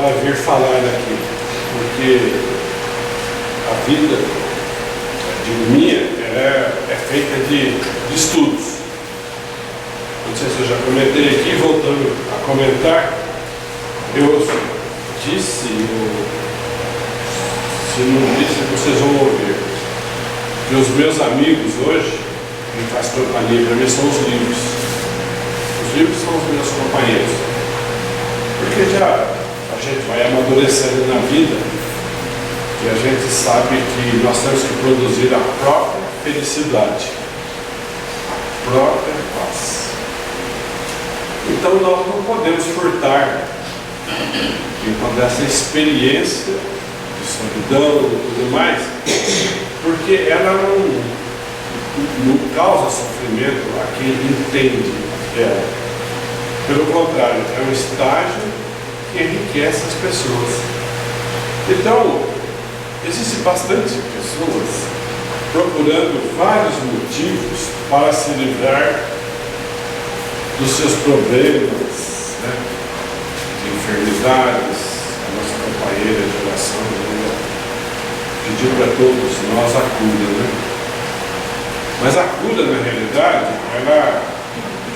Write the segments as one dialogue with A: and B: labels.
A: vai vir falar aqui, porque a vida, digo minha, é feita de estudos. Não sei se eu já comentei aqui, voltando a comentar, eu disse, se não disse, vocês vão ouvir, que os meus amigos hoje, quem faz companhia para mim, são os livros. Os livros são os meus companheiros. Porque já a gente vai amadurecendo na vida e a gente sabe que nós temos que produzir a própria felicidade, a própria paz. Então nós não podemos furtar enquanto essa experiência de solidão e tudo mais, porque ela não causa sofrimento a quem entende ela. Pelo contrário, é um estágio que enriquece as pessoas. Então, existem bastante pessoas procurando vários motivos para se livrar dos seus problemas, né, de enfermidades. A nossa companheira de oração pediu para todos nós a cura, né? Mas a cura, na realidade, ela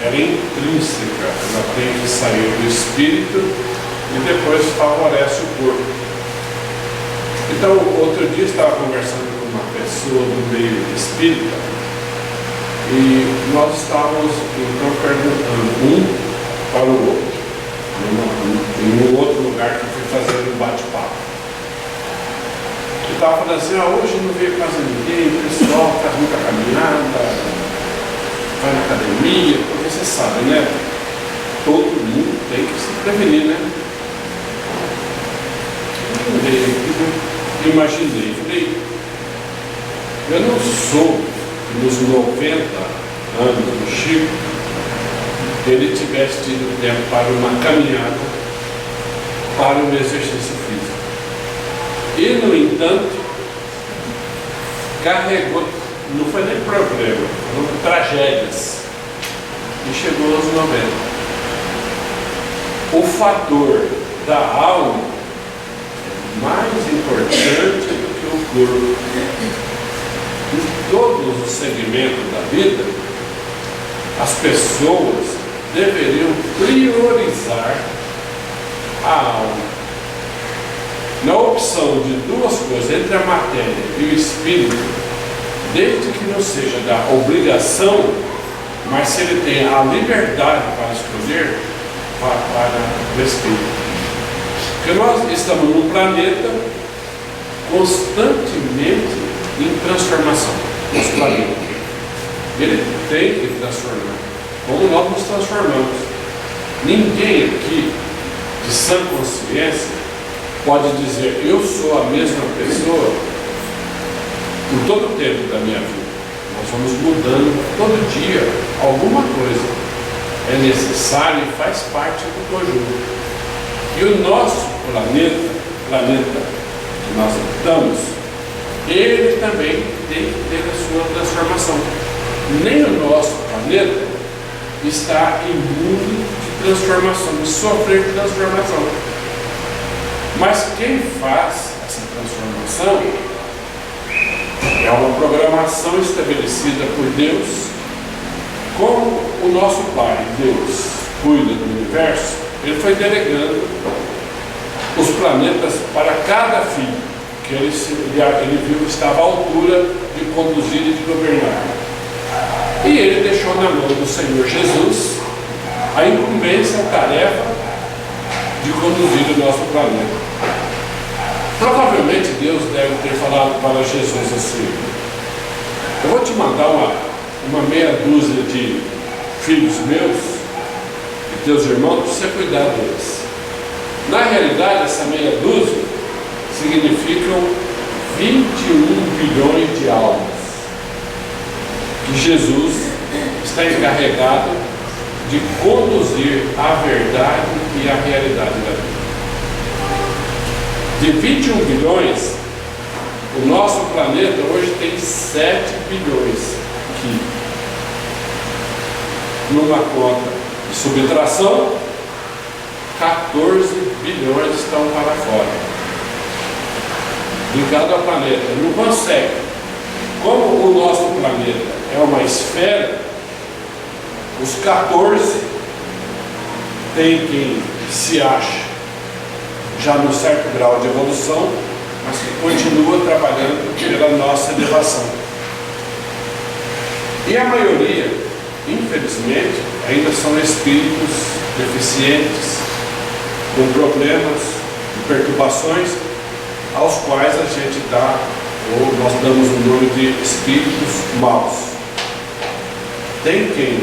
A: é intrínseca, ela tem que sair do espírito e depois favorece o corpo. Então, outro dia eu estava conversando com uma pessoa do meio espírita e nós estávamos então perguntando um para o outro, em um outro lugar que fui fazendo um bate-papo. Eu estava falando assim, hoje não veio quase ninguém, o pessoal faz muita caminhada, vai na academia, porque você sabe, né? Todo mundo tem que se prevenir, né? Eu imaginei, falei, eu não sou nos 90 anos do Chico, ele tivesse tido tempo para uma caminhada, para um exercício físico. E, no entanto, carregou, não foi nem problema, foram tragédias, e chegou aos 90. O fator da alma é mais importante do que o corpo. Em todos os segmentos da vida, as pessoas deveriam priorizar a alma. Na opção de duas coisas, entre a matéria e o espírito, desde que não seja da obrigação, mas se ele tem a liberdade para escolher, vá para o espírito. Porque nós estamos num planeta constantemente em transformação. Nosso planeta. Ele tem que transformar, como nós nos transformamos. Ninguém aqui, de sã consciência, pode dizer, eu sou a mesma pessoa por todo o tempo da minha vida. Nós vamos mudando todo dia alguma coisa. É necessário e faz parte do conjunto. E o nosso planeta que nós habitamos, ele também tem que ter a sua transformação. Nem o nosso planeta está imune de transformação, de sofrer transformação. Mas quem faz essa transformação é uma programação estabelecida por Deus. Como o nosso Pai, Deus, cuida do universo, Ele foi delegando os planetas para cada filho, que ele viu que estava à altura de conduzir e de governar. E ele deixou na mão do Senhor Jesus a incumbência, a tarefa de conduzir o nosso planeta. Provavelmente Deus deve ter falado para Jesus assim: eu vou te mandar uma meia dúzia de filhos meus e teus irmãos para você cuidar deles. Na realidade, essa meia dúzia significam 21 bilhões de almas que Jesus está encarregado de conduzir a verdade e a realidade da vida. De 21 bilhões, o nosso planeta hoje tem 7 bilhões aqui. Numa conta de subtração, 14 bilhões estão para fora, ligado ao planeta. Não consegue. Como o nosso planeta é uma esfera, os 14 tem quem se acha já num certo grau de evolução, mas que continua trabalhando pela nossa elevação. E a maioria, infelizmente, ainda são espíritos deficientes, com problemas e perturbações, aos quais a gente dá, ou nós damos o nome de espíritos maus. Tem quem,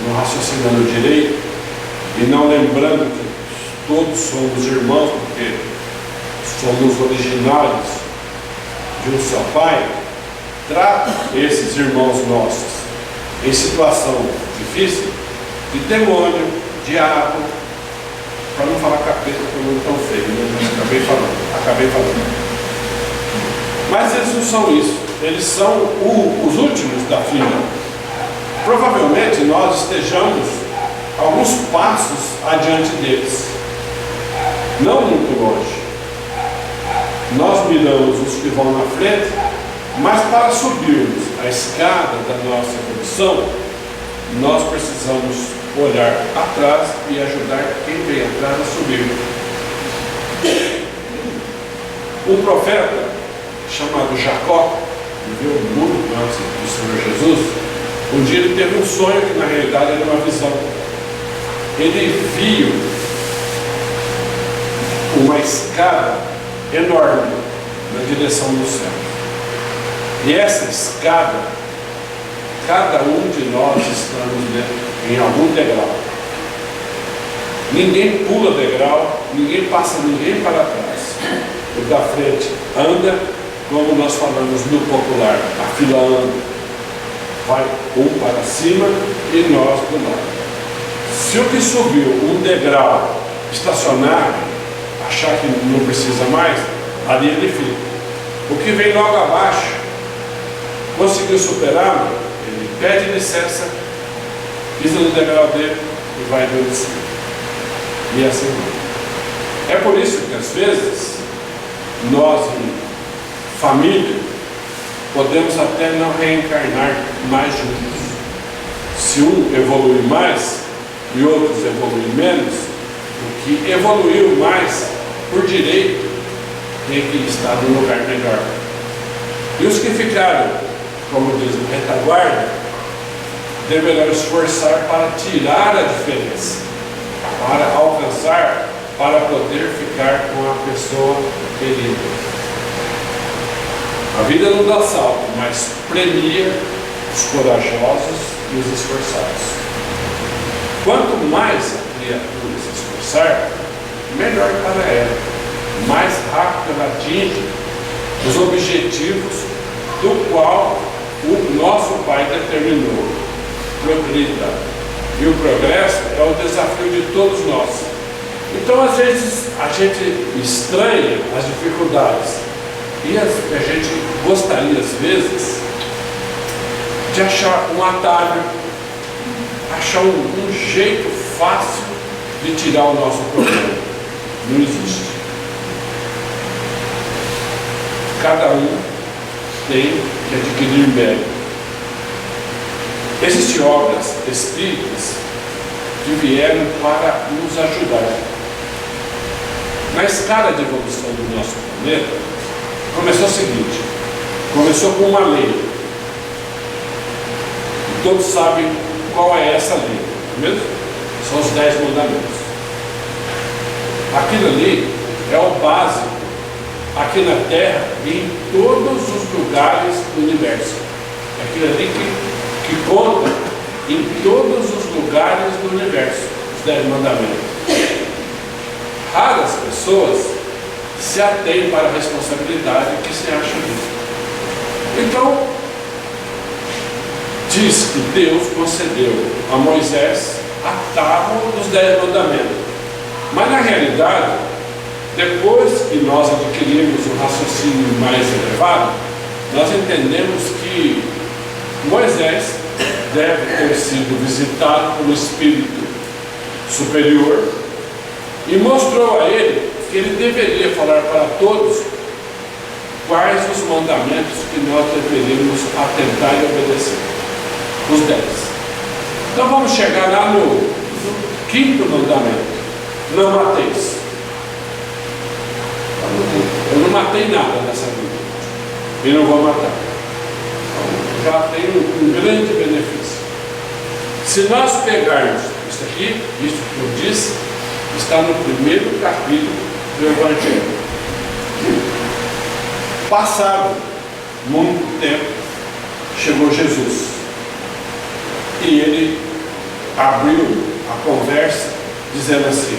A: não raciocinando direito, e não lembrando que todos somos irmãos, porque somos originários de um só Pai, trata esses irmãos nossos em situação difícil de demônio, diabo, para não falar capeta, porque não é tão feio, né? Mas acabei falando. Mas eles não são isso, eles são os últimos da fila. Provavelmente nós estejamos alguns passos adiante deles, não muito longe. Nós miramos os que vão na frente, mas para subirmos a escada da nossa evolução, nós precisamos olhar atrás e ajudar quem vem atrás a subir. Um profeta chamado Jacó, viveu muito antes do Senhor Jesus, um dia ele teve um sonho que na realidade era uma visão. Ele viu uma escada enorme na direção do céu. E essa escada, cada um de nós estamos em algum degrau. Ninguém pula degrau, ninguém passa ninguém para trás. O da frente anda, como nós falamos no popular, a fila anda. Vai um para cima e nós do lado. Se o que subiu um degrau estacionar, achar que não precisa mais, ali ele fica. O que vem logo abaixo, conseguiu superar, ele pede licença, pisa no degrau dele e vai dando de cima. E assim vai. É por isso que às vezes nós em família podemos até não reencarnar mais juntos. Se um evolui mais e outros evoluem menos, o que evoluiu mais por direito tem que estar num lugar melhor. E os que ficaram, como diz o retaguarda, deverão esforçar para tirar a diferença, para alcançar, para poder ficar com a pessoa querida. A vida não dá salto, mas premia os corajosos e os esforçados. Quanto mais a criatura se esforçar, melhor para ela. Mais rápido ela atinge os objetivos do qual o nosso Pai determinou. Prosperidade. E o progresso é o desafio de todos nós. Então, às vezes, a gente estranha as dificuldades. E a gente gostaria, às vezes, de achar um atalho, achar um jeito fácil de tirar o nosso problema. Não existe. Cada um tem que adquirir mérito. Existem obras espíritas que vieram para nos ajudar. Na escala de evolução do nosso planeta, começou o seguinte: começou com uma lei. E todos sabem qual é essa lei, não é mesmo? São os 10 mandamentos. Aquilo ali é o básico aqui na Terra e em todos os lugares do universo. É aquilo ali que conta em todos os lugares do universo, os 10 mandamentos. Raras pessoas se atém para a responsabilidade que se acha disso. Então, diz que Deus concedeu a Moisés a tábua dos 10 mandamentos. Mas na realidade, depois que nós adquirimos um raciocínio mais elevado, nós entendemos que Moisés deve ter sido visitado por um espírito superior, e mostrou a ele que ele deveria falar para todos quais os mandamentos que nós deveríamos atentar e obedecer. Os 10. Então vamos chegar lá no quinto mandamento: não mateis. Eu não matei nada nessa vida e não vou matar. Então, já tem um grande benefício. Se nós pegarmos isso aqui, isso que eu disse, está no primeiro capítulo do Evangelho. Passado muito tempo, chegou Jesus e ele abriu a conversa dizendo assim: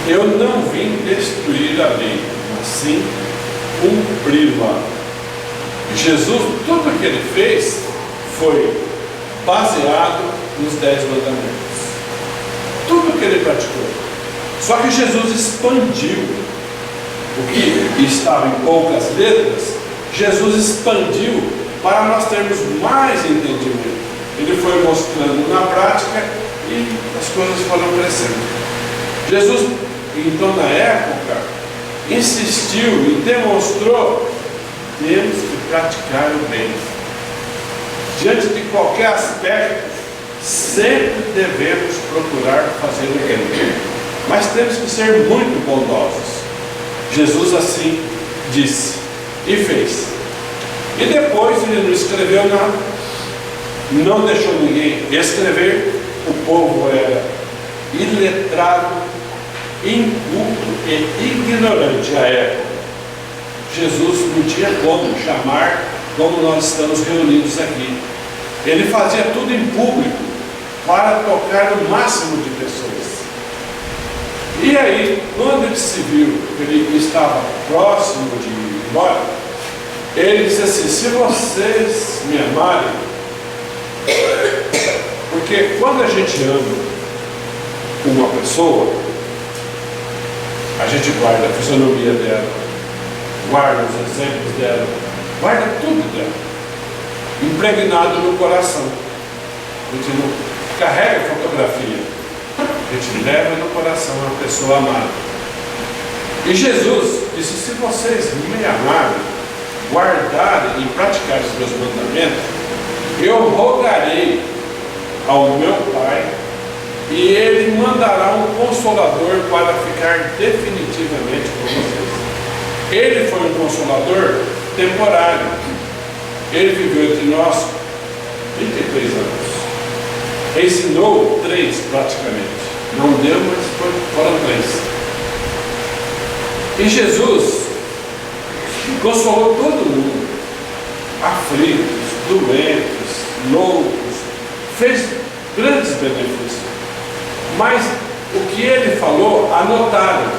A: eu não vim destruir a lei, mas sim cumpri-la. Jesus, tudo que ele fez foi baseado nos 10 mandamentos. Tudo que ele praticou. Só que Jesus expandiu o que estava em poucas letras. Jesus expandiu para nós termos mais entendimento. Ele foi mostrando na prática e as coisas foram crescendo. Jesus, então, na época, insistiu e demonstrou: temos que praticar o bem. Diante de qualquer aspecto, sempre devemos procurar fazer o bem, mas temos que ser muito bondosos. Jesus assim disse e fez. E depois ele não escreveu nada, não deixou ninguém escrever. O povo era iletrado, inculto e ignorante à época. Jesus não tinha como chamar como nós estamos reunidos aqui. Ele fazia tudo em público para tocar no máximo de pessoas. E aí, quando ele se viu que ele estava próximo de ir embora, ele disse assim: se vocês me amarem, porque quando a gente ama uma pessoa, a gente guarda a fisionomia dela, guarda os exemplos dela, guarda tudo dela, impregnado no coração. A gente não carrega fotografia, a gente leva no coração a pessoa amada. E Jesus disse: se vocês me amarem, guardarem e praticarem os meus mandamentos, eu rogarei ao meu Pai, e Ele mandará um Consolador para ficar definitivamente com vocês. Ele foi um Consolador temporário. Ele viveu entre nós 33 anos. Ensinou 3 praticamente. Não deu, mas foram 3. E Jesus consolou todo mundo, aflitos, doentes, loucos, fez grandes benefícios. Mas o que ele falou, anotaram,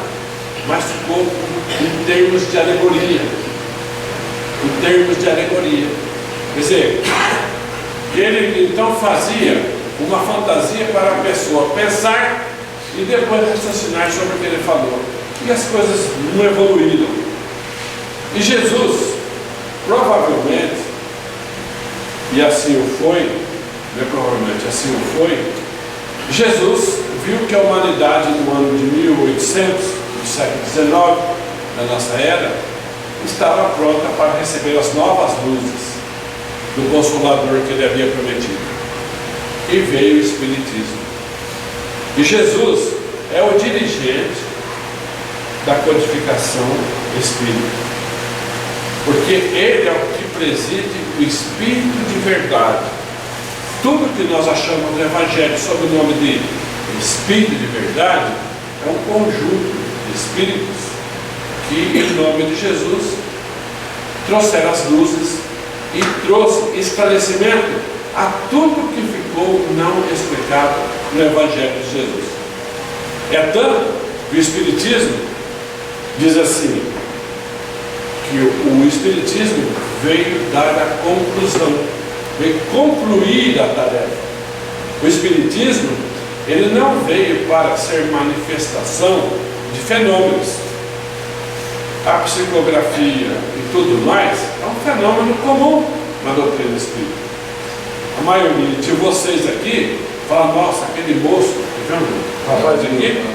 A: mas ficou em termos de alegoria. Em termos de alegoria. Quer dizer, ele então fazia uma fantasia para a pessoa pensar e depois raciocinar sobre o que ele falou. E as coisas não evoluíram. E Jesus, provavelmente, e assim o foi, provavelmente assim o foi, Jesus viu que a humanidade no ano de 1800, do século XIX, da nossa era, estava pronta para receber as novas luzes do Consolador que ele havia prometido. E veio o Espiritismo. E Jesus é o dirigente da codificação espírita, porque ele é o que preside o Espírito de verdade. Tudo que nós achamos no Evangelho sob o nome de Espírito de verdade é um conjunto de espíritos que, em nome de Jesus, trouxeram as luzes e trouxe esclarecimento a tudo que ficou não explicado no Evangelho de Jesus. É tanto que o Espiritismo diz assim, que o Espiritismo veio dar a conclusão, veio concluir a tarefa. O Espiritismo, ele não veio para ser manifestação de fenômenos. A psicografia e tudo mais é um fenômeno comum na doutrina espírita. A maioria de vocês aqui Fala, nossa, aquele moço, tá vendo? Rapaz aqui,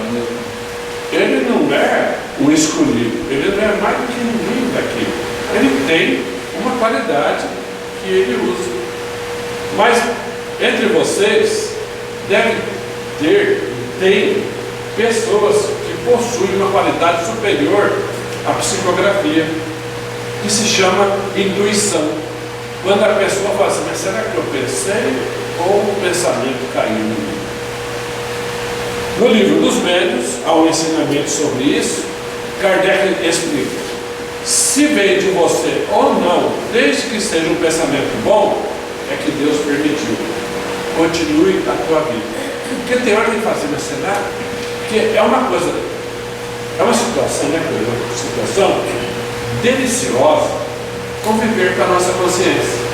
A: ele não é um escolhido, ele não é mais do que ninguém daqui. Ele tem uma qualidade que ele usa. Mas entre vocês deve tem pessoas que possuem uma qualidade superior à psicografia, que se chama intuição. Quando a pessoa fala assim, mas será que eu pensei ou o pensamento caiu em mim? No livro dos Médiuns, há um ensinamento sobre isso. Kardec explica: se veio de você ou não, desde que seja um pensamento bom, é que Deus permitiu. Continue a tua vida. Porque tem hora de fazer, mas será? Porque é uma coisa, é uma situação, né? Uma situação deliciosa conviver com a nossa consciência.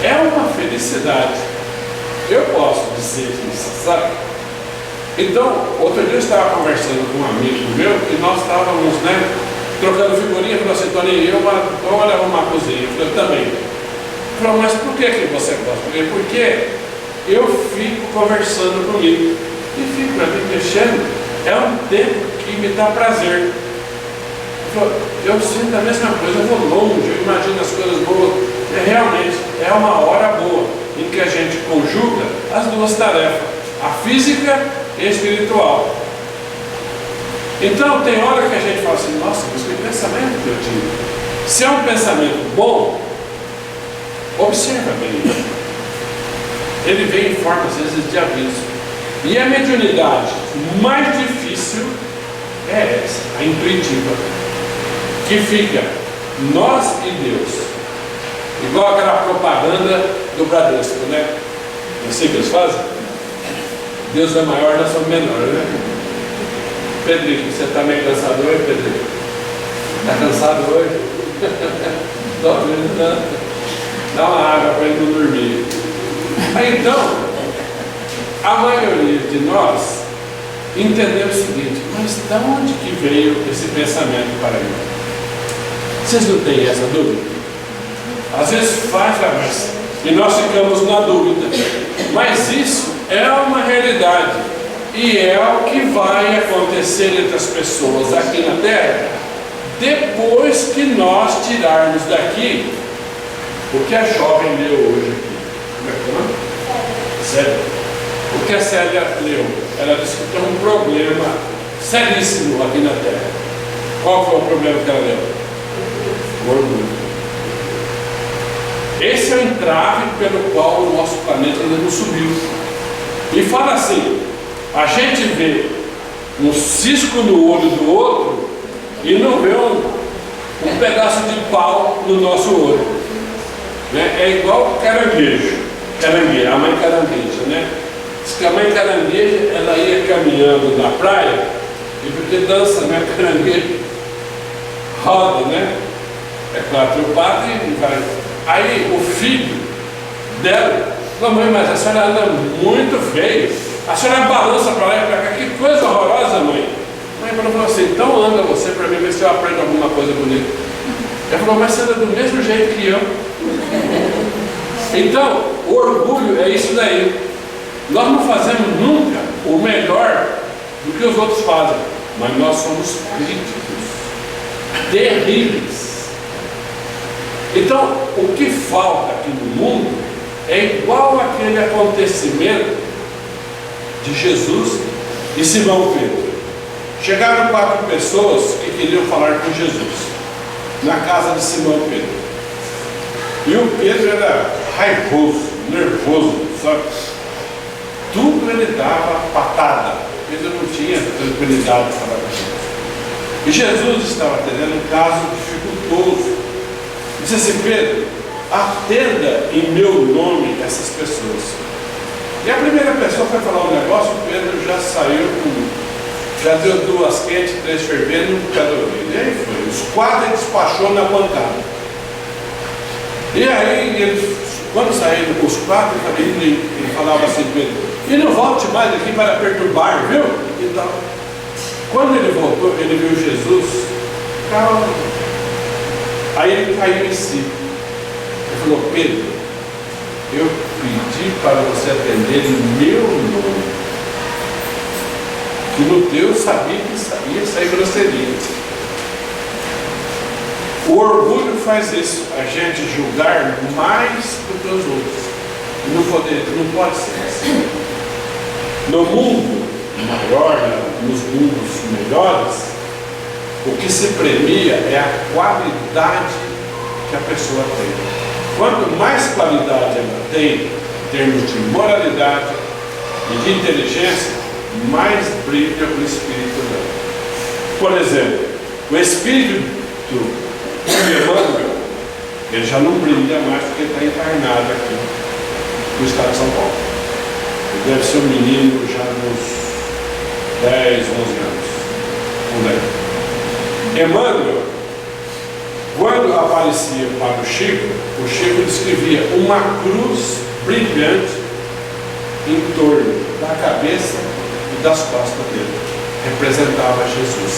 A: É uma felicidade. Eu posso dizer isso, sabe? Então, outro dia eu estava conversando com um amigo meu e nós estávamos, trocando figurinha. Falou assim, Tony, eu vou levar uma cozinha. Eu falei, também. Ele falou, mas por que você gosta? Eu falei, porque eu fico conversando comigo. E fico para mim mexendo. É um tempo que me dá prazer. Eu sinto a mesma coisa, eu vou longe, eu imagino as coisas boas. Realmente é uma hora boa em que a gente conjuga as duas tarefas, a física e a espiritual. Então tem hora que a gente fala assim, nossa, mas que pensamento que eu tive. Se é um pensamento bom, observa bem. Ele vem em forma às vezes de aviso. E a mediunidade mais difícil é essa, a intuitiva, que fica nós e Deus. Igual aquela propaganda do Bradesco, né? Não sei o que eles fazem. Deus é maior, nós somos menores, né? Pedrinho, você está meio cansado hoje, Pedrinho? Está cansado hoje? Dá uma água para ele não dormir. Aí, então, a maioria de nós entendeu o seguinte, mas de onde que veio esse pensamento para mim? Vocês não têm essa dúvida? Às vezes faz, mas e nós ficamos na dúvida. Mas isso é uma realidade e é o que vai acontecer entre as pessoas aqui na Terra depois que nós tirarmos daqui o que a jovem leu hoje aqui. Como é que é o nome? Célia. O que a Célia leu? Ela disse que tem um problema seríssimo aqui na Terra. Qual foi o problema que ela leu? O orgulho. Esse é o entrave pelo qual o nosso planeta ainda não subiu. E fala assim, a gente vê um cisco no olho do outro e não vê um pedaço de pau no nosso olho. É igual caranguejo, a mãe carangueja, né? Diz que a mãe carangueja, ela ia caminhando na praia, e porque dança, né? Caranguejo roda, né? É claro, tem o padre e vai. Aí o filho dela falou, mãe, mas a senhora anda muito feio, a senhora balança para lá e para cá, que coisa horrorosa, mãe. A mãe falou assim, então anda você para mim ver se eu aprendo alguma coisa bonita. Ela falou, mas você anda do mesmo jeito que eu. Então, o orgulho é isso daí. Nós não fazemos nunca o melhor do que os outros fazem, mas nós somos críticos, terríveis. Então, o que falta aqui no mundo é igual aquele acontecimento de Jesus e Simão Pedro. Chegaram 4 pessoas que queriam falar com Jesus na casa de Simão Pedro. E o Pedro era raivoso, nervoso, sabe? Tudo ele dava patada. Pedro não tinha tranquilidade para falar com Jesus. E Jesus estava tendo um caso dificultoso. Disse assim, Pedro, atenda em meu nome essas pessoas. E a primeira pessoa foi falar um negócio, o Pedro já saiu já deu 2 quentes, 3 fervendo, cada vez. E aí foi, os 4 ele despachou na pancada. E aí, ele, quando saíram os 4, ele falava assim, Pedro, e não volte mais aqui para perturbar, viu? Então, quando ele voltou, ele viu Jesus, calma. Aí ele caiu em si. Ele falou, Pedro, eu pedi pedi para você atender em meu nome. Que no teu sabia que ia sair grosseria. O orgulho faz isso, a gente julgar mais do que os outros. E não pode ser assim. No mundo maior, nos mundos melhores, o que se premia é a qualidade que a pessoa tem. Quanto mais qualidade ela tem, em termos de moralidade e de inteligência, mais brilha o espírito dela. Por exemplo, o espírito do Emmanuel, ele já não brilha mais porque ele está encarnado aqui no estado de São Paulo. Ele deve ser um menino já uns 10, 11 anos. Emmanuel, quando aparecia para o Chico descrevia uma cruz brilhante em torno da cabeça e das costas dele. Representava Jesus.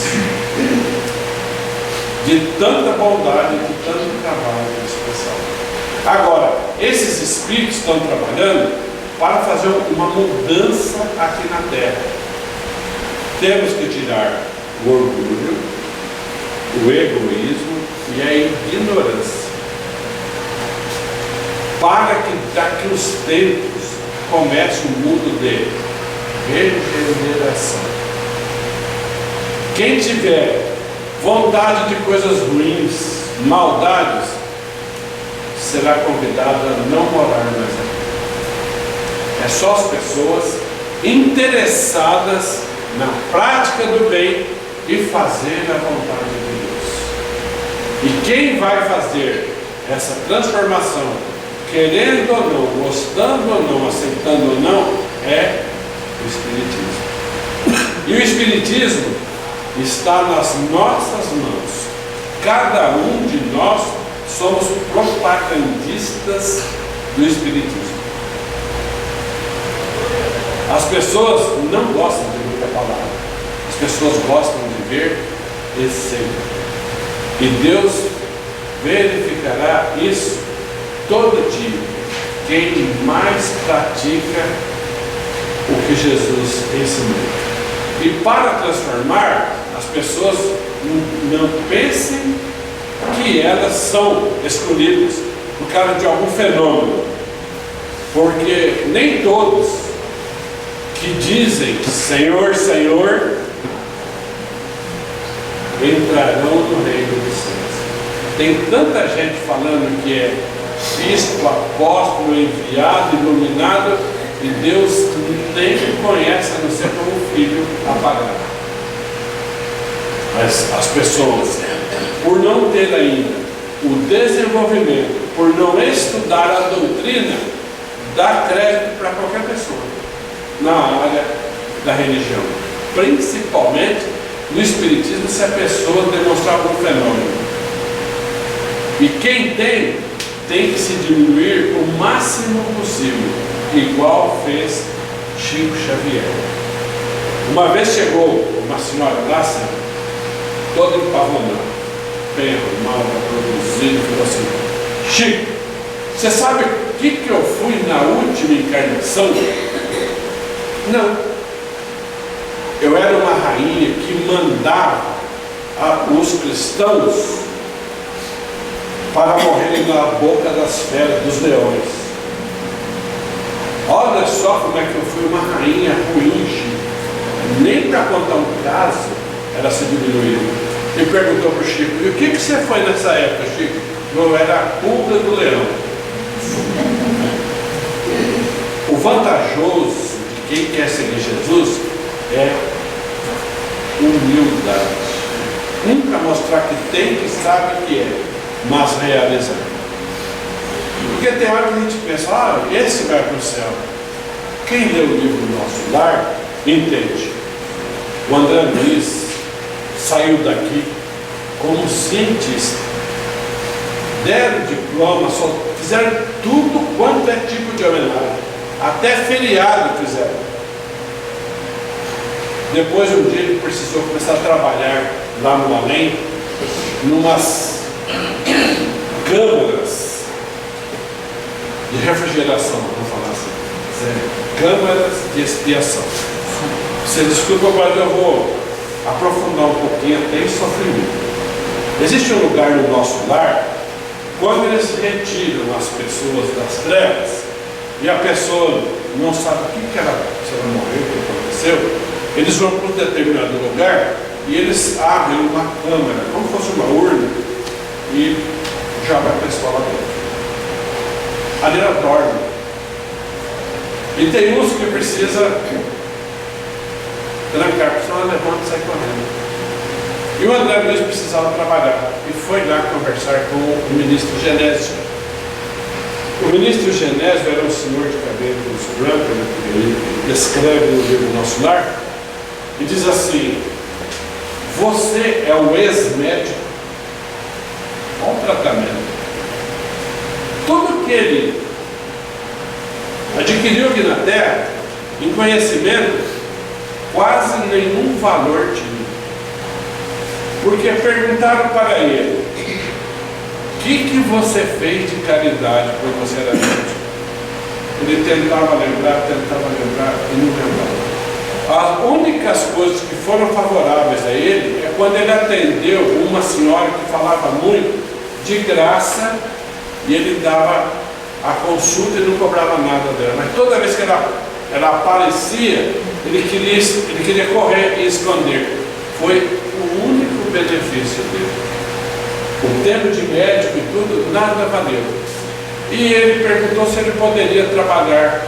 A: De tanta bondade, de tanto trabalho especial. Agora, esses espíritos estão trabalhando para fazer uma mudança aqui na Terra. Temos que tirar o orgulho, o egoísmo e a ignorância, para que daqui uns tempos comece um mundo de regeneração. Quem tiver vontade de coisas ruins, maldades, será convidado a não morar mais aqui. É só as pessoas interessadas na prática do bem e fazer a vontade de Deus. E quem vai fazer essa transformação, querendo ou não, gostando ou não, aceitando ou não, é o Espiritismo. E o Espiritismo está nas nossas mãos. Cada um de nós somos propagandistas do Espiritismo. As pessoas não gostam de muita palavra. As pessoas gostam de ver exemplo. E Deus verificará isso todo dia. Quem mais pratica o que Jesus ensinou. E para transformar, as pessoas não pensem que elas são escolhidas por causa de algum fenômeno. Porque nem todos que dizem Senhor, Senhor, entrarão no reino dos céus. Tem tanta gente falando que é bispo, apóstolo, enviado, iluminado, e Deus nem conhece a não ser como filho apagado. Mas as pessoas, por não ter ainda o desenvolvimento, por não estudar a doutrina, dá crédito para qualquer pessoa na área da religião, principalmente no Espiritismo, se a pessoa demonstrar algum fenômeno. E quem tem que se diminuir o máximo possível, igual fez Chico Xavier. Uma vez chegou uma senhora lá, toda empavanada, bem arrumada, produzida, e falou assim: Chico, você sabe o que eu fui na última encarnação? Não. Eu era uma rainha que mandava os cristãos para morrerem na boca das feras, dos leões. Olha só como é que eu fui uma rainha ruim, Chico. Nem para contar um caso era se diminuída. E perguntou para o Chico: e o que você foi nessa época, Chico? Eu era a pulga do leão. O vantajoso de quem quer seguir Jesus é humildade. Nunca mostrar que tem, que sabe que é, mas realizar. Porque tem hora que a gente pensa: esse vai para o céu. Quem lê o livro Nosso Lar entende. O André Luiz saiu daqui como cientista. Deram diploma, fizeram tudo quanto é tipo de homenagem. Até feriado fizeram. Depois, um dia, ele precisou começar a trabalhar lá no além, numas câmaras de refrigeração, vamos falar assim. câmaras de expiação. Você desculpa, mas eu vou aprofundar um pouquinho até em sofrimento. Existe um lugar no nosso lar, quando eles retiram as pessoas das trevas, e a pessoa não sabe o que ela, se ela morreu, o que aconteceu, eles vão para um determinado lugar e eles abrem uma câmara, como se fosse uma urna, e joga a pessoa lá dentro. Ali ela dorme. E tem uns que precisa trancar, porque senão ela levanta e sai correndo. E o André Luiz precisava trabalhar e foi lá conversar com o ministro Genésio. O ministro Genésio era um senhor de cabelos brancos, que ele descreve no livro Nosso Lar, e diz assim: você é o ex-médico. Olha o tratamento. Tudo que ele adquiriu aqui na Terra, em conhecimento, quase nenhum valor tinha. Porque perguntaram para ele: o que você fez de caridade quando você era médico? Ele tentava lembrar e não lembrava. As únicas coisas que foram favoráveis a ele é quando ele atendeu uma senhora que falava muito de graça e ele dava a consulta e não cobrava nada dela. Mas toda vez que ela aparecia, ele queria correr e esconder. Foi o único benefício dele. O tempo de médico e tudo, nada valeu. E ele perguntou se ele poderia trabalhar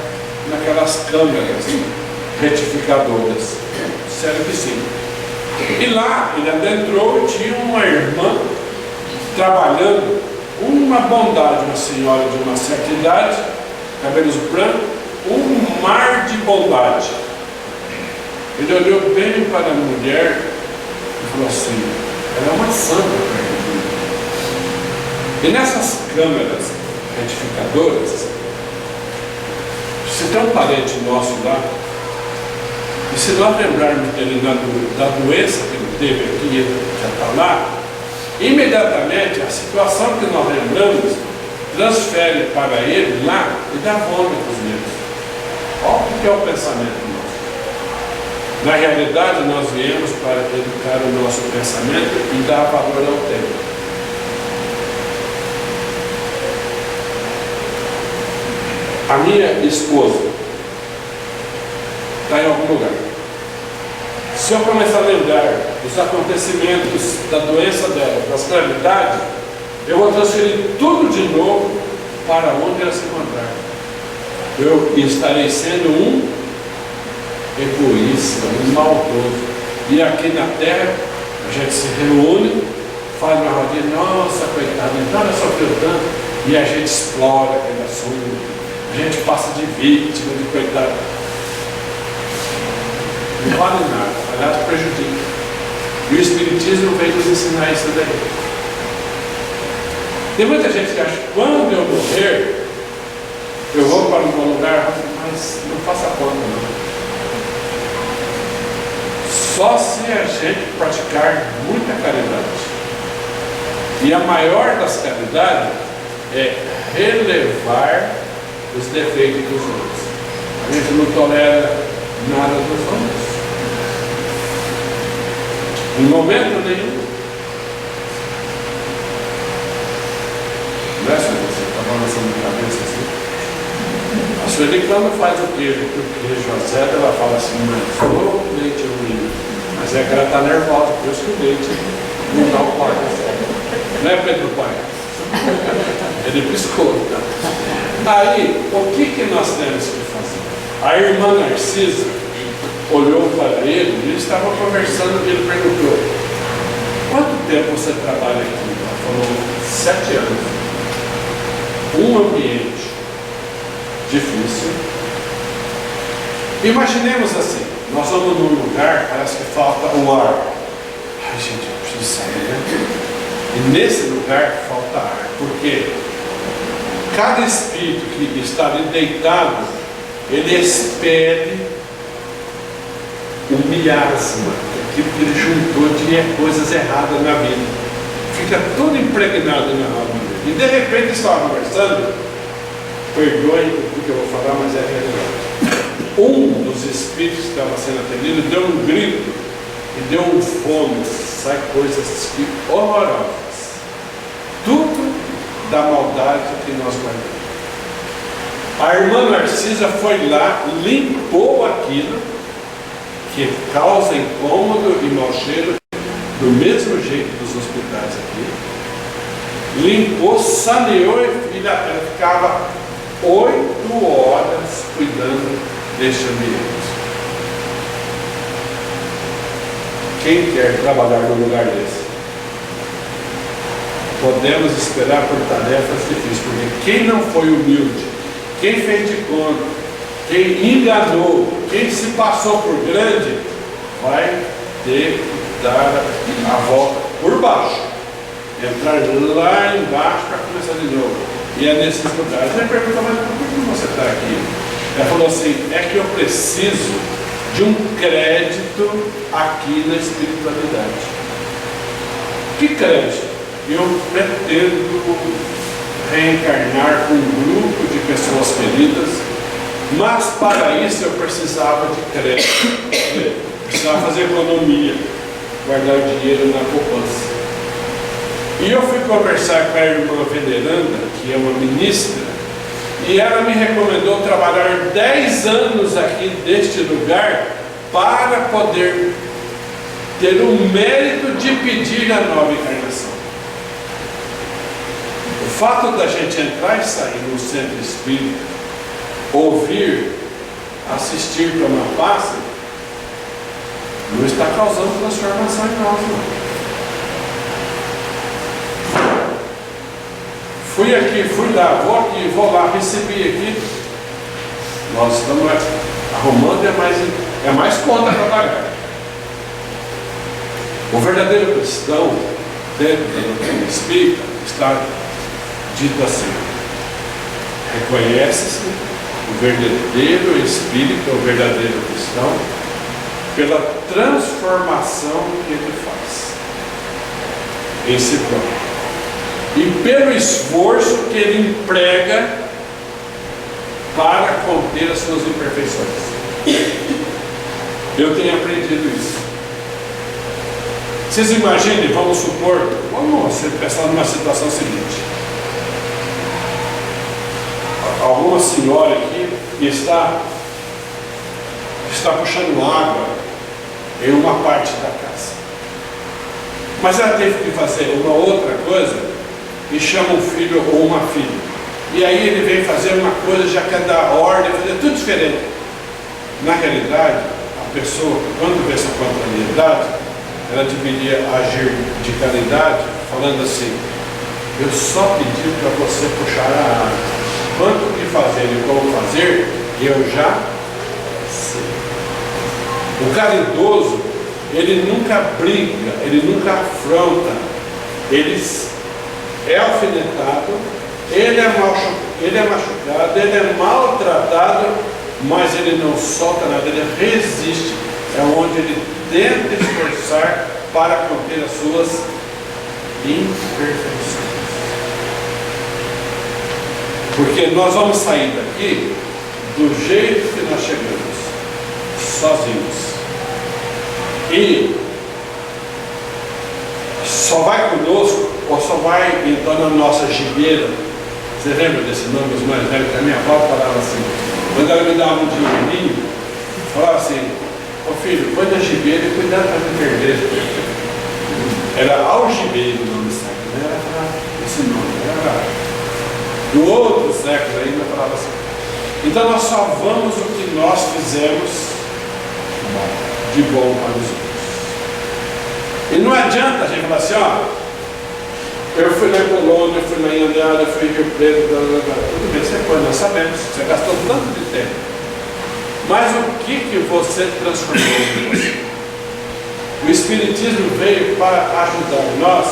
A: naquelas câmeras retificadoras. Disseram que sim. E lá ele adentrou e tinha uma irmã trabalhando, uma bondade, uma senhora de uma certa idade, cabelos brancos, um mar de bondade. Ele olhou bem para a mulher e falou assim: ela é uma santa. E nessas câmeras retificadoras, se tem um parente nosso lá, e se nós lembrarmos dele da doença que ele teve aqui e ele já está lá, imediatamente a situação que nós lembramos transfere para ele lá e dá vômitos nele. Olha o que é o pensamento nosso. Na realidade, nós viemos para educar o nosso pensamento e dar valor ao tempo. A minha esposa está em algum lugar. Se eu começar a lembrar dos acontecimentos da doença dela, das gravidades, eu vou transferir tudo de novo para onde ela se encontrar. Eu estarei sendo um egoísta, um maldoso. E aqui na Terra, a gente se reúne, faz uma rodinha: nossa, coitada, então ela sofreu tanto, e a gente explora aquele assunto. A gente passa de vítima, de coitado. Não vale nada, aliás, prejudica. E o Espiritismo veio nos ensinar isso daí. Tem muita gente que acha que quando eu morrer, eu vou para um bom lugar, mas não faça conta, não. Só se a gente praticar muita caridade. E a maior das caridades é relevar os defeitos dos outros. A gente não tolera nada dos outros. Em momento nenhum. Não é só você está balançando a cabeça assim? A Sueli, quando faz o queijo azeda, ela fala assim: mas o leite ruim. Mas é que ela está nervosa, por isso que o leite não dá o pai. Não é, Pedro Pai? Ele piscou. Tá? Aí, o que nós temos que fazer? A irmã Narcisa olhou para ele e eles estavam conversando e ele perguntou: quanto tempo você trabalha aqui? Ela falou: 7 anos. Um ambiente difícil. Imaginemos assim: nós vamos num lugar, parece que falta o ar. Ai, gente, eu preciso sair, né? E nesse lugar falta ar. Por quê? Cada espírito que está ali deitado, ele expele o miasma, aquilo que ele juntou de coisas erradas na vida. Fica tudo impregnado na alma dele. E de repente estava conversando, perdoem o que eu vou falar, mas é realidade. Um dos espíritos que estava sendo atendido deu um grito e deu um fome. Sai coisas que horrorosas. Tudo da maldade que nós guardamos. A irmã Narcisa foi lá, limpou aquilo que causa incômodo e mau cheiro, do mesmo jeito dos hospitais aqui. Limpou, saneou e ela ficava 8 horas cuidando deste ambiente. Quem quer trabalhar num lugar desse? Podemos esperar por tarefas difíceis, porque quem não foi humilde, quem fez de conta, quem enganou, quem se passou por grande, vai ter que dar a volta por baixo, entrar lá embaixo para começar de novo. E é nesses lugares. Ele perguntou, mas por que você está aqui? Ela falou assim, é que eu preciso de um crédito aqui na espiritualidade. Que crédito? Eu pretendo reencarnar com um grupo de pessoas queridas, mas para isso eu precisava de crédito, precisava fazer economia, guardar o dinheiro na poupança. E eu fui conversar com a irmã veneranda, que é uma ministra, e ela me recomendou trabalhar 10 anos aqui neste lugar para poder ter o mérito de pedir a nova encarnação. O fato da gente entrar e sair no centro espírita, ouvir, assistir, tomar passe, não está causando transformação em nós, não. Fui aqui, fui lá, vou aqui, vou lá, recebi aqui. Nós estamos arrumando, é mais conta para pagar. O verdadeiro cristão, dentro da doutrina espírita, está dito assim: reconhece-se o verdadeiro espírita, o verdadeiro cristão, pela transformação que ele faz em si próprio e pelo esforço que ele emprega para conter as suas imperfeições. Eu tenho aprendido isso. Vocês imaginem, vamos supor, vamos pensar numa situação seguinte: alguma senhora aqui está puxando água em uma parte da casa, mas ela teve que fazer uma outra coisa e chama um filho ou uma filha, e aí ele vem fazer uma coisa, já quer dar ordem, fazer tudo diferente. Na realidade, a pessoa, quando vê essa contrariedade, ela deveria agir de caridade, falando assim: eu só pedi para você puxar a água, quanto que fazer e como fazer, eu já sei. O caridoso, ele nunca briga, ele nunca afronta, ele é alfinetado, ele é machucado, ele é maltratado, mas ele não solta nada, ele resiste. É onde ele tenta esforçar para conter as suas imperfeições. Porque nós vamos sair daqui do jeito que nós chegamos, sozinhos. E só vai conosco, ou só vai então na nossa gibeira. Você lembra desse nome dos mais velhos? Que a minha avó falava assim, quando ela me dava um dinheirinho, falava assim: ô filho, põe na gibeira e cuidado para não perder. Era algibeiro o nome século, não era esse nome, era do outro século ainda falava assim. Então nós só vamos o que nós fizemos de bom para os outros. E não adianta a gente falar assim: ó, eu fui lá em Colônia, eu fui lá em André, eu fui em Rio Preto, tudo bem, você foi, nós sabemos, você gastou tanto de tempo. Mas o que você transformou em você? O Espiritismo veio para ajudar nós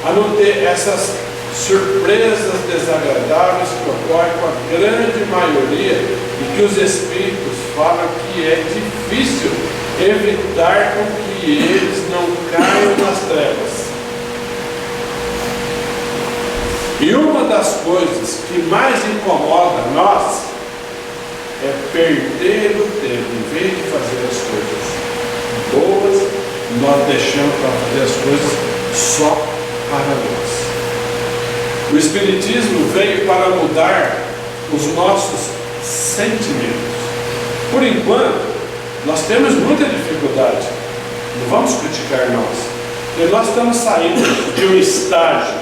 A: a não ter essas surpresas desagradáveis que ocorrem com a grande maioria e que os Espíritos falam que é difícil evitar com que eles não caiam nas trevas. E uma das coisas que mais incomoda nós é perder o tempo. Em vez de fazer as coisas boas, nós deixamos para fazer as coisas só para nós. O Espiritismo veio para mudar os nossos sentimentos. Por enquanto, nós temos muita dificuldade. Não vamos criticar nós. Porque nós estamos saindo de um estágio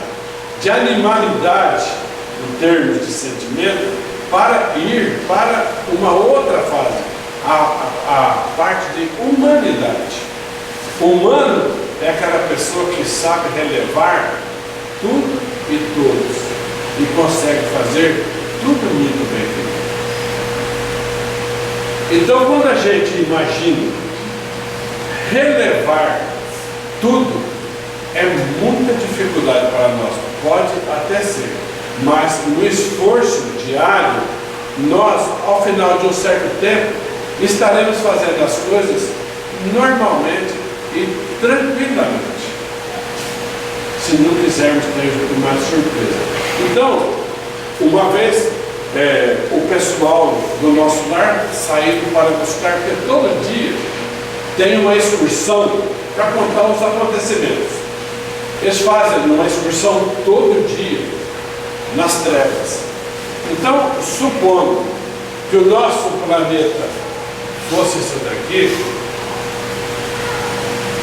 A: de animalidade, em termos de sentimento, para ir para uma outra fase, a parte de humanidade. O humano é aquela pessoa que sabe relevar tudo e todos e consegue fazer tudo muito bem feito. Então, quando a gente imagina relevar tudo, é muita dificuldade para nós. Pode até ser, mas no esforço diário, nós, ao final de um certo tempo, estaremos fazendo as coisas normalmente e tranquilamente, se não quisermos ter uma surpresa. Então, uma vez o pessoal do nosso lar saindo para buscar, porque todo dia tem uma excursão para contar os acontecimentos. Eles fazem uma excursão todo dia nas trevas. Então, supondo que o nosso planeta fosse isso daqui,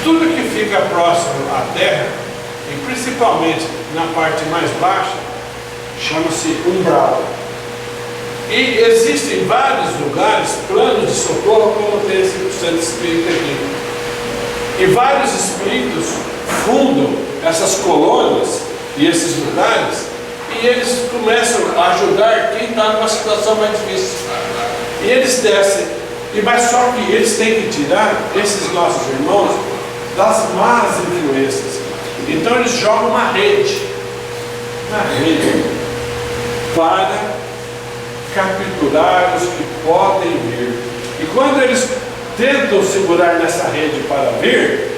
A: tudo que fica próximo à Terra, e principalmente na parte mais baixa, chama-se umbral. E existem vários lugares, planos de socorro, como tem esse centro espírita aqui. E vários espíritos fundam essas colônias e esses lugares, e eles começam a ajudar quem está numa situação mais difícil. E eles descem, mas só que eles têm que tirar esses nossos irmãos das más influências. Então eles jogam uma rede para capturar os que podem vir. E quando eles tentam segurar nessa rede para vir,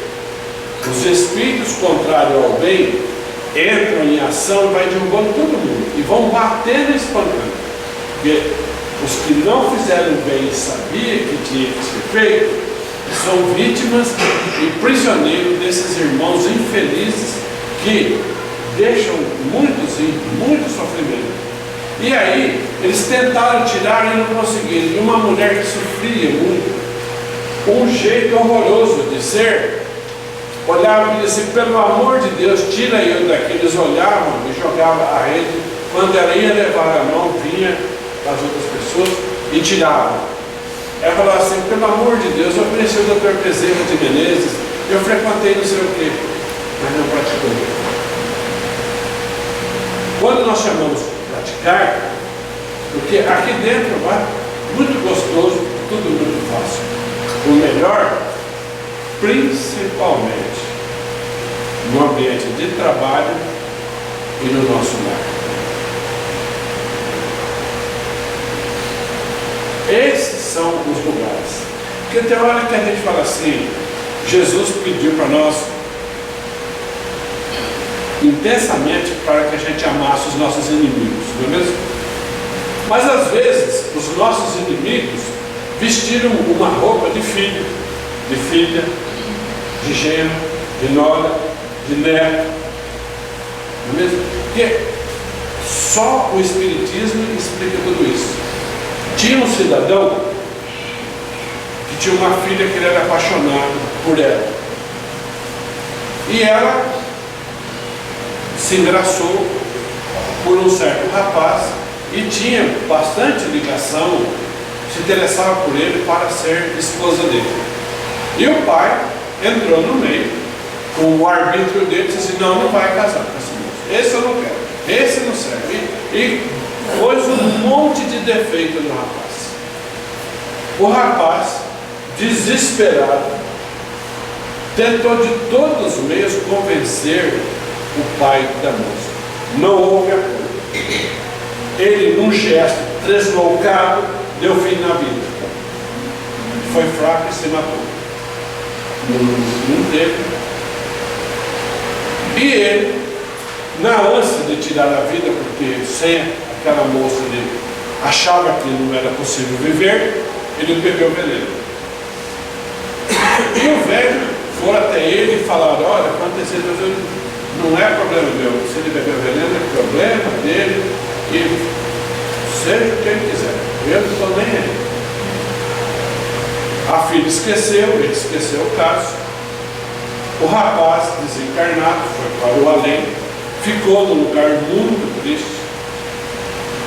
A: os espíritos contrários ao bem entram em ação e vai derrubando todo mundo e vão batendo e espancando. Porque os que não fizeram bem e sabiam que tinha que ser feito são vítimas e prisioneiros desses irmãos infelizes que deixam muitos em muito sofrimento. E aí eles tentaram tirar e não conseguiram. E uma mulher que sofria muito, um jeito horroroso de ser, olhava e disse assim: pelo amor de Deus, tira eu daqui. Eles olhavam e jogavam a rede. Quando ela ia levar a mão, vinha as outras pessoas e tiravam. Ela falava assim: pelo amor de Deus, eu conheci o Dr. Bezerra de Menezes, eu frequentei não sei o quê, mas não praticou. Quando nós chamamos de praticar, porque aqui dentro vai muito gostoso, tudo muito fácil. O melhor, principalmente no ambiente de trabalho e no nosso lar. Esses são os lugares. Porque tem hora que a gente fala assim: Jesus pediu para nós intensamente para que a gente amasse os nossos inimigos, não é mesmo? Mas às vezes os nossos inimigos vestiram uma roupa de filho, de filha, de genro, de nora, de neto, não é mesmo? Porque só o Espiritismo explica tudo isso. Tinha um cidadão que tinha uma filha que ele era apaixonado por ela, e ela se engraçou por um certo rapaz e tinha bastante ligação, se interessava por ele para ser esposa dele. E o pai entrou no meio com o arbítrio dele e disse assim: não vai casar com esse moço, esse eu não quero, esse não serve. E pôs um monte de defeito no rapaz. O rapaz, desesperado, tentou de todos os meios convencer o pai da moça. Não houve acordo. Ele, num gesto tresloucado, deu fim na vida. Foi fraco e se matou. Não teve. E ele, na ânsia de tirar a vida, porque sem aquela moça achava que não era possível viver, ele bebeu veneno. E o velho foram até ele e falaram: olha, aconteceu, não é problema meu, se ele bebeu veneno é problema dele, e seja o que ele quiser, eu não estou nem aí. A filha esqueceu, ele esqueceu o caso. O rapaz, desencarnado, foi para o além, ficou num lugar muito triste.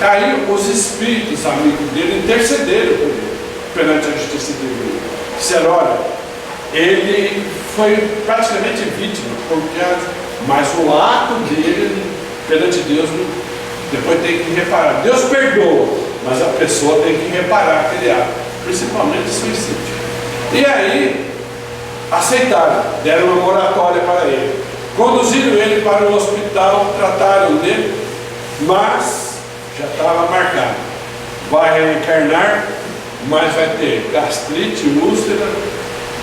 A: Aí os espíritos amigos dele intercederam por ele, perante a justiça divina. Disseram: olha, ele foi praticamente vítima, mas o ato dele perante Deus, depois tem que reparar. Deus perdoa, mas a pessoa tem que reparar aquele ato, principalmente suicídio. E aí aceitaram, deram uma moratória para ele, conduziram ele para o hospital, trataram dele, mas já estava marcado: vai reencarnar, mas vai ter gastrite, úlcera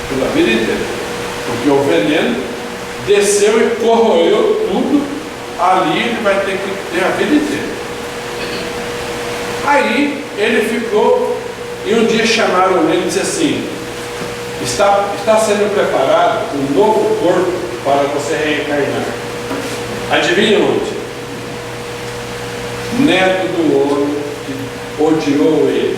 A: pela vida inteira, porque o veneno desceu e corroeu tudo ali, ele vai ter que ter a vida inteira. Aí ele ficou, e um dia chamaram ele e disse assim: está sendo preparado um novo corpo para você reencarnar. Adivinha onde? Neto do homem que odiou ele.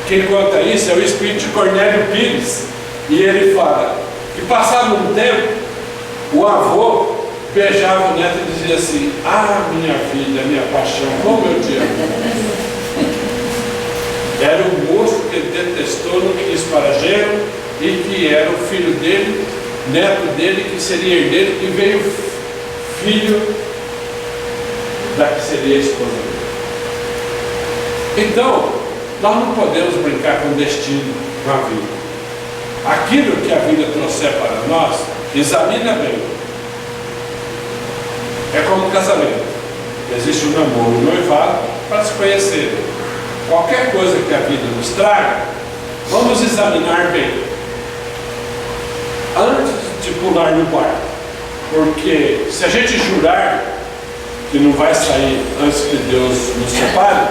A: Quem conta isso é o espírito de Cornélio Pires, e ele fala que, passado um tempo, o avô beijava o neto e dizia assim: ah, minha filha, minha paixão, como eu te amo. Era o moço que ele detestou, não quis para genro, e que era o filho dele, neto dele, que seria herdeiro, e veio filho da que seria a esposa dele. Então, nós não podemos brincar com o destino na vida. Aquilo que a vida trouxer para nós, examina bem. É como um casamento. Existe um namoro, um noivado, para se conhecer. Qualquer coisa que a vida nos traga, vamos examinar bem antes de pular no barco. Porque se a gente jurar que não vai sair antes que Deus nos separe,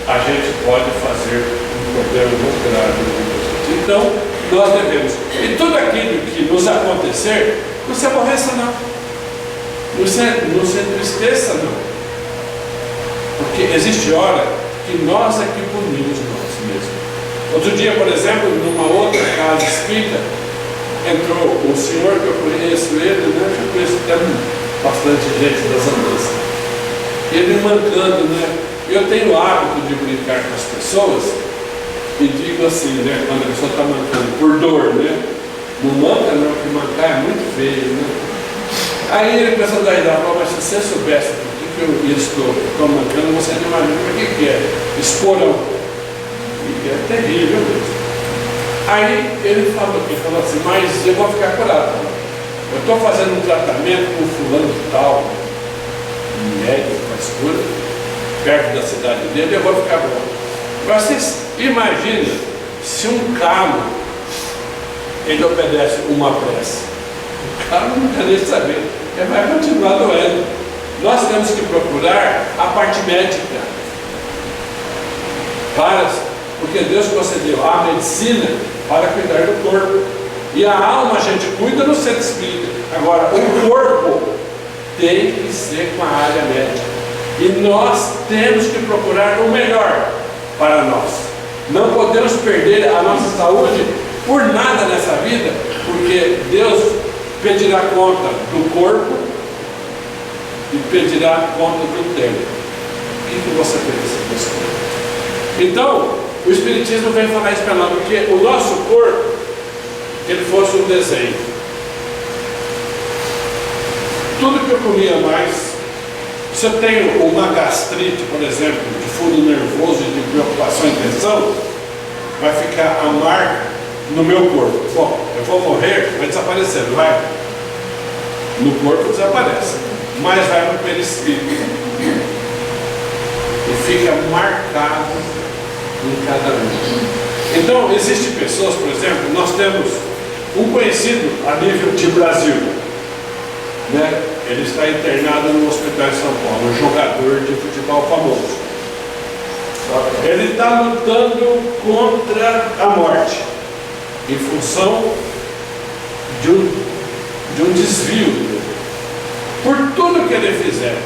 A: a gente pode fazer um problema muito grave. Então, nós devemos. E tudo aquilo que nos acontecer, não se aborreça não. Não se entristeça não. Porque existe hora que nós é que punimos nós mesmos. Outro dia, por exemplo, numa outra casa espírita, entrou um senhor que eu conheço ele, né? Eu conheço até bastante gente das andanças. Ele mancando, né? Eu tenho o hábito de brincar com as pessoas e digo assim, né? Quando a pessoa está mancando por dor, né? Não manca não, porque mancar é muito feio, né? Aí ele pensou daí, mas se você soubesse por que eu estou mancando, você não imagina o que é esporão. E é terrível mesmo. Aí ele falou assim, mas eu vou ficar curado. Eu estou fazendo um tratamento com fulano de tal, médico, faz cura, perto da cidade dele, eu vou ficar bom. Vocês imaginam se um calo ele obedece uma prece? O calo não quer nem saber, ele vai continuar doendo. Nós temos que procurar a parte médica, porque Deus concedeu a medicina para cuidar do corpo. E a alma a gente cuida no centro espírita. Agora, o corpo tem que ser com a área médica. E nós temos que procurar o melhor para nós. Não podemos perder a nossa saúde por nada nessa vida, porque Deus pedirá conta do corpo e pedirá conta do tempo. O que você fez nessa coisa? Então, o Espiritismo vem falar isso para nós, porque o nosso corpo, ele fosse um desenho. Tudo que eu comia mais, se eu tenho uma gastrite, por exemplo, de fundo nervoso, de preocupação e tensão, vai ficar a marca no meu corpo. Bom, eu vou morrer, vai desaparecer, não vai? No corpo desaparece, mas vai no perispírito e fica marcado em cada um. Então, existem pessoas, por exemplo, nós temos um conhecido a nível de Brasil, né? Ele está internado no hospital em São Paulo, um jogador de futebol famoso. Ele está lutando contra a morte, em função de um desvio. Por tudo que ele fizer,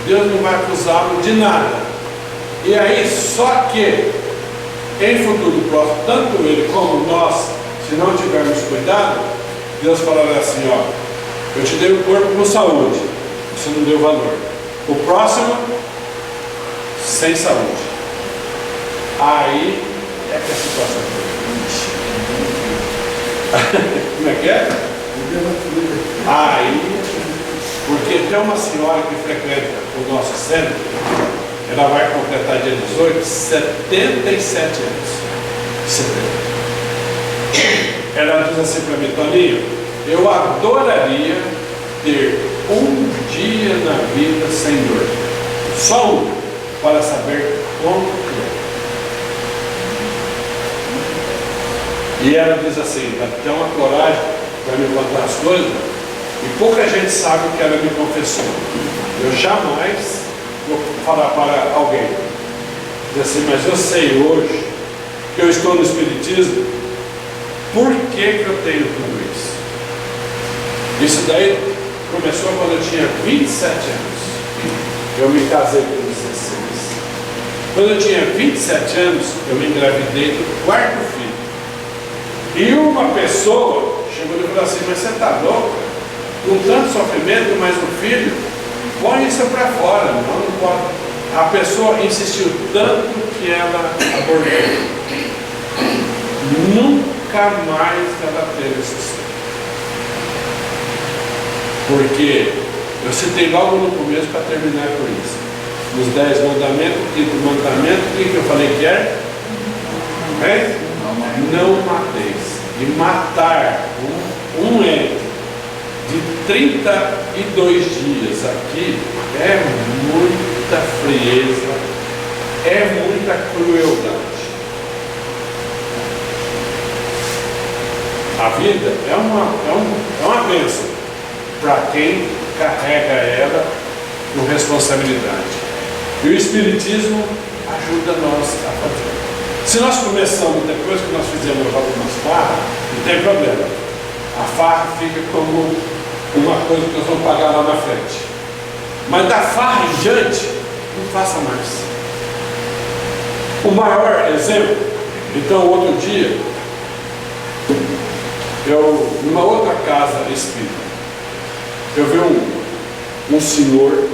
A: Deus não vai acusá-lo de nada. E aí, só que, em futuro próximo, tanto ele como nós, se não tivermos cuidado, Deus falará assim, ó, eu te dei o corpo com saúde, você não deu valor. O próximo, sem saúde. Aí é que a situação como é que é? Aí, porque tem uma senhora que frequenta o nosso centro, ela vai completar dia 18, 77 anos. 70. Ela diz assim para mim, Toninho, eu adoraria ter um dia na vida sem dor. Só um, para saber como é. E ela diz assim, ela tem uma coragem para me contar as coisas, e pouca gente sabe o que ela me confessou. Eu jamais vou falar para alguém, dizer assim, mas eu sei hoje que eu estou no Espiritismo, por que eu tenho tudo isso? Isso daí começou quando eu tinha 27 anos. Eu me casei com 16. Quando eu tinha 27 anos, eu me engravidei do quarto filho. E uma pessoa chegou e falou assim, mas você está louca? Com tanto sofrimento, mas o filho, põe isso para fora, não pode. A pessoa insistiu tanto que ela abortou. Nunca mais ela teve sucesso. Porque eu citei logo no começo para terminar com isso. Nos 10 mandamentos, o quinto mandamento, o que eu falei que é? Não mateis. E matar um ente de 32 dias aqui é muita frieza, é muita crueldade. A vida é uma bênção para quem carrega ela com responsabilidade. E o Espiritismo ajuda nós a fazer. Se nós começamos, depois que nós fizemos algumas farras, não tem problema. A farra fica como uma coisa que nós vamos pagar lá na frente. Mas da farra em diante, não faça mais. O maior exemplo, então outro dia, eu, numa outra casa espírita, eu vi um senhor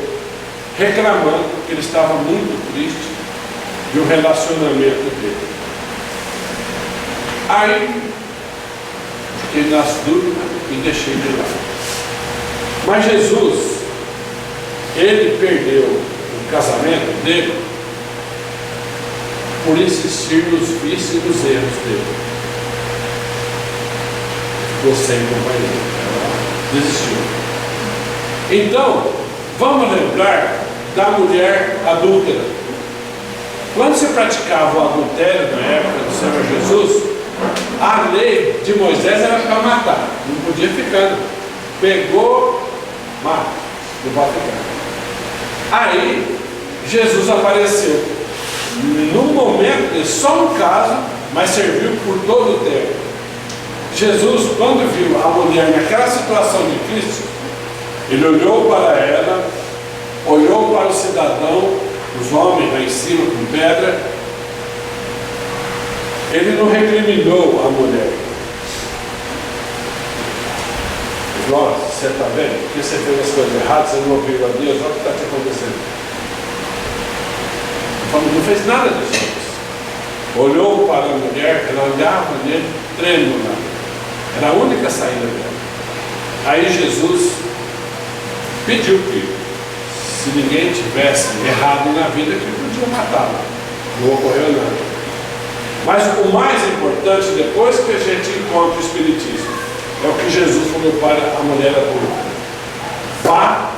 A: reclamando que ele estava muito triste de um relacionamento dele. Aí, fiquei nas dúvidas e deixei de lado. Mas Jesus, ele perdeu o casamento dele por insistir nos vícios e nos erros dele. Ficou sem companhia. Desistiu. Então, vamos lembrar da mulher adúltera. Quando se praticava o adultério na época do Senhor Jesus, a lei de Moisés era para matar, não podia ficar. Pegou, mata, não pode ficar. Aí, Jesus apareceu. Num momento, só um caso, mas serviu por todo o tempo. Jesus, quando viu a mulher naquela situação de Cristo, ele olhou para ela, olhou para o cidadão, os homens lá em cima com pedra, ele não recriminou a mulher. Ele falou, você está vendo? Porque você fez as coisas erradas, você não ouviu a Deus, olha o que está te acontecendo. Ele falou, não fez nada disso. Olhou para a mulher, ela olhava nele, trêmula. Era a única saída dela. Aí Jesus pediu que, se ninguém tivesse errado na vida, que podia matá-lo. Não ocorreu nada. Mas o mais importante, depois que a gente encontra o Espiritismo, é o que Jesus falou para a mulher adulta: vá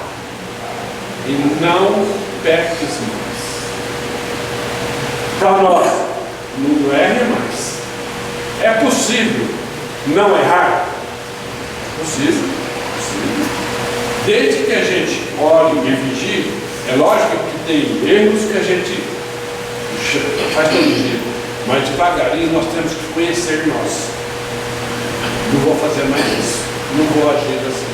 A: e não peques mais. Para nós, não erre mais. É possível não errar? Possível. Desde que a gente ore e vigie, é lógico que tem erros que a gente faz todo dia. Mas devagarinho nós temos que conhecer nós. Não vou fazer mais isso. Não vou agir assim.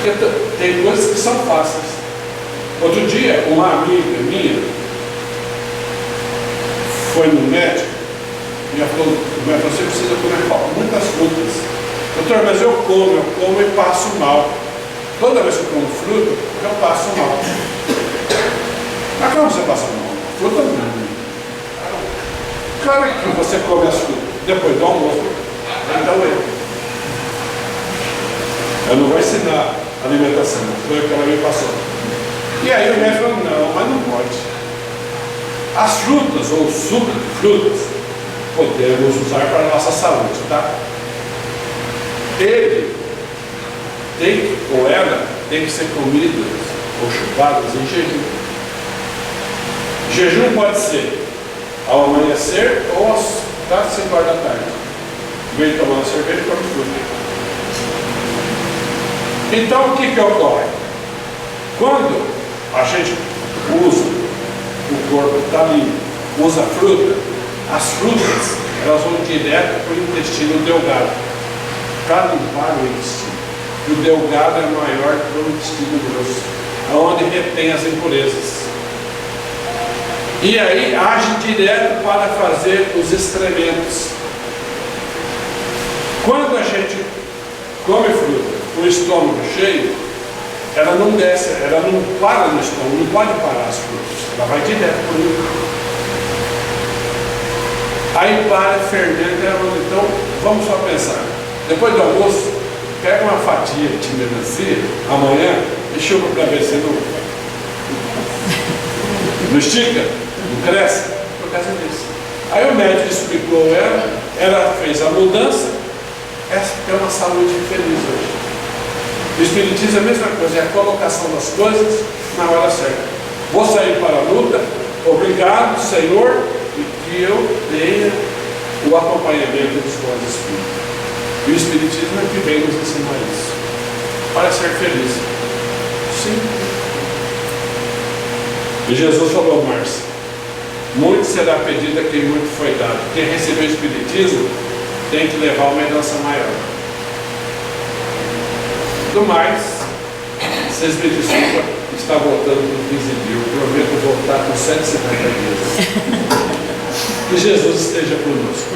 A: Porque tem coisas que são fáceis. Outro dia, uma amiga minha foi no médico e ela falou, você precisa comer muitas frutas. Doutor, mas eu como e passo mal. Toda vez que eu como fruta, eu passo mal. Mas como você passa mal? Fruta não. Claro que você come as frutas depois do almoço. Então eu não vou ensinar alimentação, foi o que ela me passou. E aí o médico falou, não, mas não pode. As frutas ou o suco de frutas podemos usar para a nossa saúde, tá? Ele tem, ou ela, tem que ser comidas ou chupadas em jejum. Jejum pode ser ao amanhecer ou às 4, 5 horas da tarde. Em vez de tomar uma cerveja, come fruta. Então o que ocorre? Quando a gente usa, o corpo está limpo, usa fruta, as frutas elas vão direto para o intestino delgado, para limpar o intestino. O delgado é maior que o intestino grosso, onde retém as impurezas. E aí age direto para fazer os excrementos. Quando a gente come fruta com o estômago cheio, ela não desce, ela não para no estômago, não pode parar as frutas, ela vai direto para o intestino. Aí para, fermenta, então vamos só pensar. Depois do almoço, pega uma fatia de melancia amanhã e chupa para ver se não estica, não cresce, por causa disso. Aí o médico explicou ela fez a mudança, essa é uma saúde feliz hoje. O Espiritismo é a mesma coisa, é a colocação das coisas na hora certa. Vou sair para a luta, obrigado, Senhor, e que eu tenha o acompanhamento dos bons espíritos. E o Espiritismo é que vem nos ensinar isso, para ser feliz. Sim. E Jesus falou, Márcia, muito será pedido a quem muito foi dado. Quem recebeu o Espiritismo tem que levar uma herança maior. Do mais, vocês me desculpem, está voltando com 15 mil, prometo voltar com 150 dias. Que Jesus esteja conosco.